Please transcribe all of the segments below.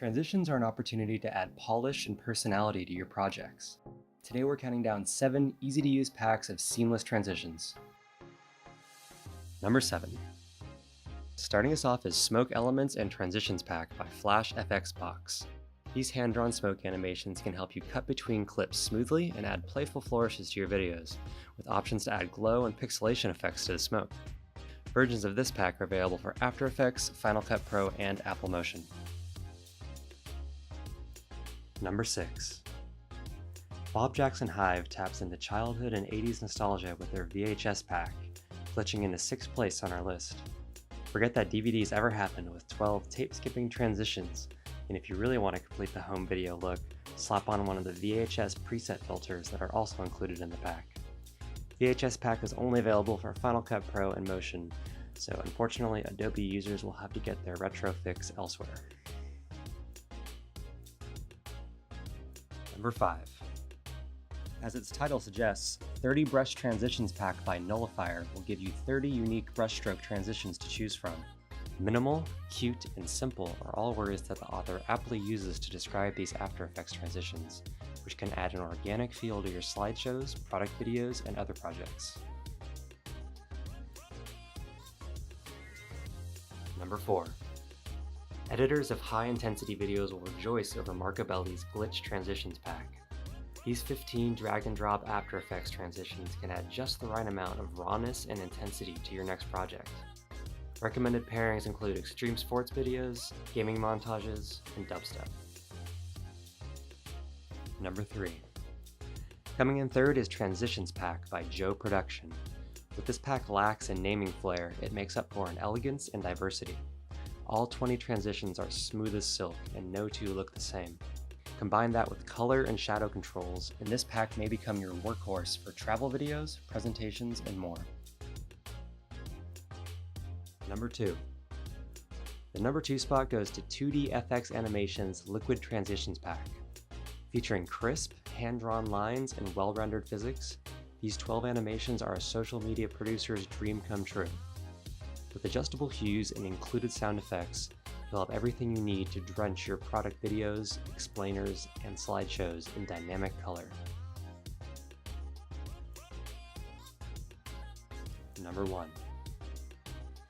Transitions are an opportunity to add polish and personality to your projects. Today we're counting down 7 easy-to-use packs of seamless transitions. Number 7. Starting us off is Smoke Elements and Transitions Pack by Flash FX Box. These hand-drawn smoke animations can help you cut between clips smoothly and add playful flourishes to your videos, with options to add glow and pixelation effects to the smoke. Versions of this pack are available for After Effects, Final Cut Pro, and Apple Motion. Number 6. Bob Jackson Hive taps into childhood and 80s nostalgia with their VHS pack, glitching into 6th place on our list. Forget that DVDs ever happened with 12 tape-skipping transitions, and if you really want to complete the home video look, slap on one of the VHS preset filters that are also included in the pack. VHS pack is only available for Final Cut Pro and Motion, so unfortunately Adobe users will have to get their retro fix elsewhere. Number 5. As its title suggests, 30 Brush Transitions Pack by Nullifier will give you 30 unique brushstroke transitions to choose from. Minimal, cute, and simple are all words that the author aptly uses to describe these After Effects transitions, which can add an organic feel to your slideshows, product videos, and other projects. Number 4. Editors of high-intensity videos will rejoice over Marcabelli's Glitch Transitions Pack. These 15 drag-and-drop After Effects transitions can add just the right amount of rawness and intensity to your next project. Recommended pairings include extreme sports videos, gaming montages, and dubstep. Number 3. Coming in third is Transitions Pack by Joe Production. With this pack lax in naming flair, it makes up for in elegance and diversity. All 20 transitions are smooth as silk, and no two look the same. Combine that with color and shadow controls, and this pack may become your workhorse for travel videos, presentations, and more. Number 2. The number 2 spot goes to 2D FX Animation's Liquid Transitions Pack. Featuring crisp, hand-drawn lines and well-rendered physics, these 12 animations are a social media producer's dream come true. With adjustable hues and included sound effects, you'll have everything you need to drench your product videos, explainers, and slideshows in dynamic color. Number 1.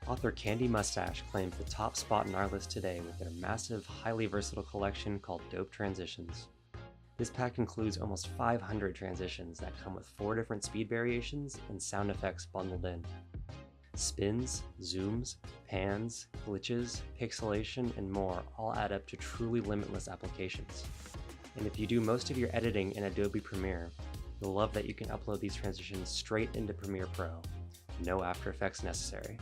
Author Candy Mustache claims the top spot in our list today with their massive, highly versatile collection called Dope Transitions. This pack includes almost 500 transitions that come with 4 different speed variations and sound effects bundled in. Spins, zooms, pans, glitches, pixelation, and more all add up to truly limitless applications. And if you do most of your editing in Adobe Premiere, you'll love that you can upload these transitions straight into Premiere Pro. No After Effects necessary.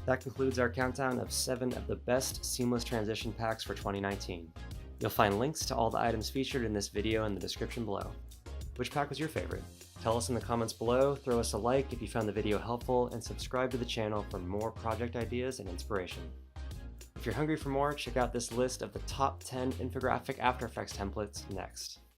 That concludes our countdown of 7 of the best seamless transition packs for 2019. You'll find links to all the items featured in this video in the description below. Which pack was your favorite? Tell us in the comments below, throw us a like if you found the video helpful, and subscribe to the channel for more project ideas and inspiration. If you're hungry for more, check out this list of the top 10 infographic After Effects templates next.